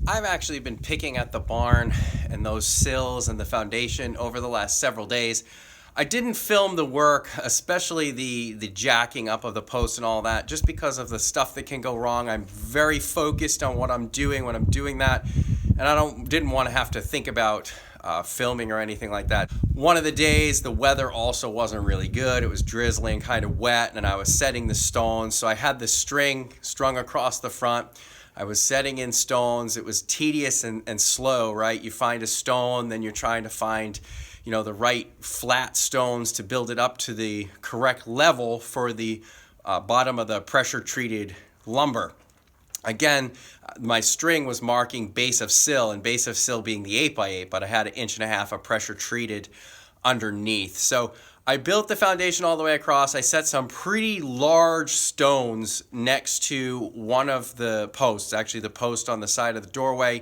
I've actually been picking at the barn and those sills and the foundation over the last several days. I didn't film the work, especially the jacking up of the posts and all that, just because of the stuff that can go wrong. I'm very focused on what I'm doing when I'm doing that, and didn't want to have to think about filming or anything like that. One of the days, the weather also wasn't really good. It was drizzling, kind of wet, and I was setting the stones. So I had the string strung across the front. I was setting in stones. It was tedious and slow, right? You find a stone, then you're trying to find, the right flat stones to build it up to the correct level for the bottom of the pressure treated lumber. Again, my string was marking base of sill, and base of sill being the 8x8, but I had 1.5 inches of pressure treated underneath. So I built the foundation all the way across. I set some pretty large stones next to one of the posts, actually the post on the side of the doorway.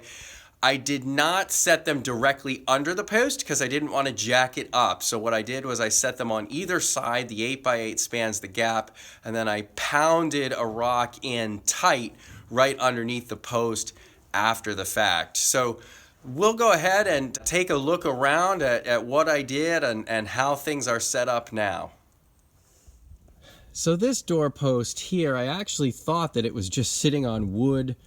I did not set them directly under the post because I didn't want to jack it up. So what I did was I set them on either side. The 8x8 spans the gap, and then I pounded a rock in tight right underneath the post after the fact. So we'll go ahead and take a look around at what I did and how things are set up now. So this doorpost here, I actually thought that it was just sitting on wood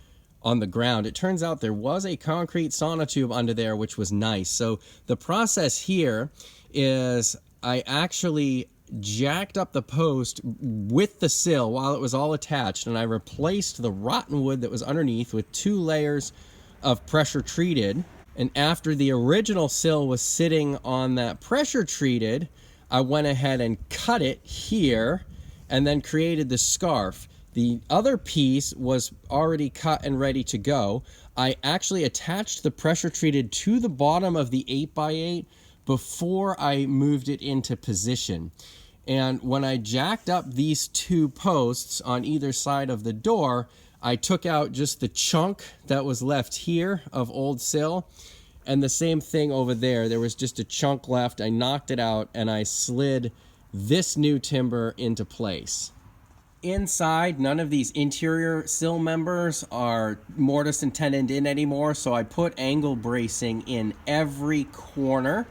on the ground. It turns out there was a concrete sonotube under there, which was nice. So the process here is I actually jacked up the post with the sill while it was all attached, and I replaced the rotten wood that was underneath with 2 layers of pressure treated. And after the original sill was sitting on that pressure treated, I went ahead and cut it here and then created the scarf. The other piece was already cut and ready to go. I actually attached the pressure treated to the bottom of the 8x8 before I moved it into position. And when I jacked up these 2 posts on either side of the door, I took out just the chunk that was left here of old sill, and the same thing over there. There was just a chunk left. I knocked it out and I slid this new timber into place. Inside, none of these interior sill members are mortise and tenoned in anymore, so I put angle bracing in every corner.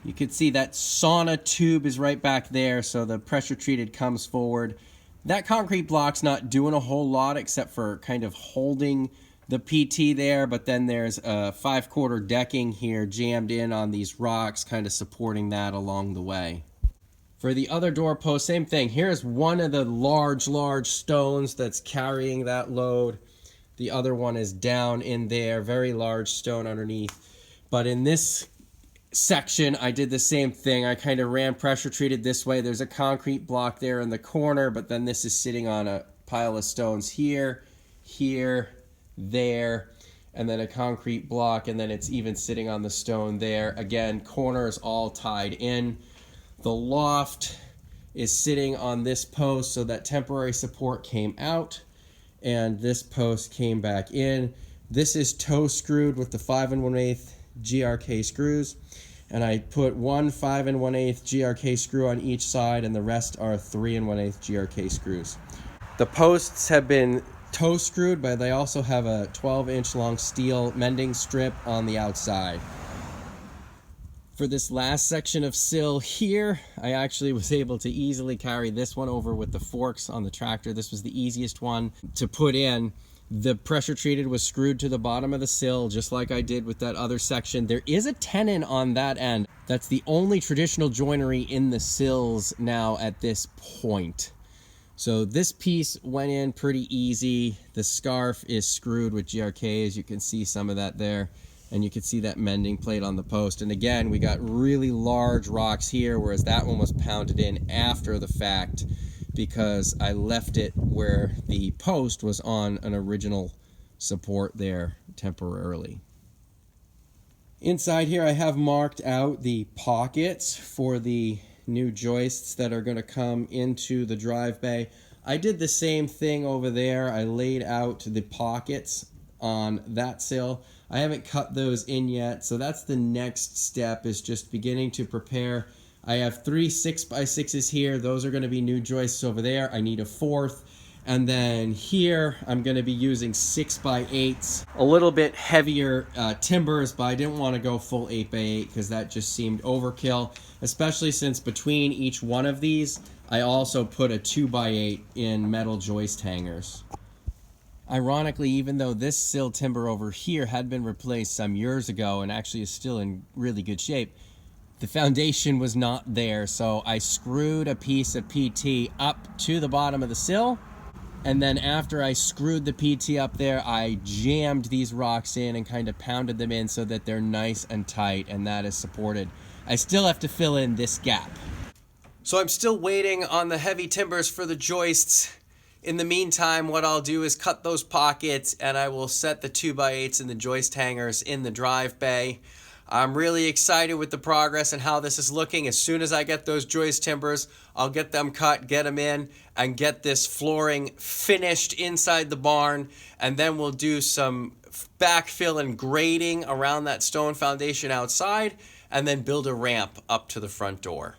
You can see that sauna tube is right back there, so the pressure treated comes forward. That concrete block's not doing a whole lot except for kind of holding the PT there, but then there's a 5/4 decking here jammed in on these rocks, kind of supporting that along the way. For the other doorpost, same thing. Here's one of the large stones that's carrying that load. The other one is down in there, very large stone underneath. But in this section, I did the same thing. I kind of ran pressure treated this way. There's a concrete block there in the corner, but then this is sitting on a pile of stones here, there, and then a concrete block, and then it's even sitting on the stone there. Again, corners all tied in. The loft is sitting on this post, so that temporary support came out, and this post came back in. This is toe screwed with the 5 1/8 GRK screws, and I put one 5 1/8 GRK screw on each side, and the rest are 3 1/8 GRK screws. The posts have been toe screwed, but they also have a 12-inch long steel mending strip on the outside. For this last section of sill here, I actually was able to easily carry this one over with the forks on the tractor. This was the easiest one to put in. The pressure treated was screwed to the bottom of the sill, just like I did with that other section. There is a tenon on that end. That's the only traditional joinery in the sills now at this point. So this piece went in pretty easy. The scarf is screwed with GRK, as you can see some of that there. And you can see that mending plate on the post. And again, we got really large rocks here, whereas that one was pounded in after the fact because I left it where the post was on an original support there temporarily. Inside here, I have marked out the pockets for the new joists that are going to come into the drive bay. I did the same thing over there. I laid out the pockets on that sill. I haven't cut those in yet, so that's the next step, is just beginning to prepare. I have 3 6x6s here. Those are going to be new joists over there. I need a 4th, And then here, I'm going to be using 6x8s, a little bit heavier timbers, but I didn't want to go full 8x8 because that just seemed overkill, especially since between each one of these, I also put a 2x8 in metal joist hangers. Ironically, even though this sill timber over here had been replaced some years ago and actually is still in really good shape, the foundation was not there, so I screwed a piece of PT up to the bottom of the sill. And then after I screwed the PT up there, I jammed these rocks in and kind of pounded them in so that they're nice and tight, and that is supported. I still have to fill in this gap. So I'm still waiting on the heavy timbers for the joists. In the meantime, what I'll do is cut those pockets, and I will set the 2x8s and the joist hangers in the drive bay. I'm really excited with the progress and how this is looking. As soon as I get those joist timbers, I'll get them cut, get them in, and get this flooring finished inside the barn. And then we'll do some backfill and grading around that stone foundation outside, and then build a ramp up to the front door.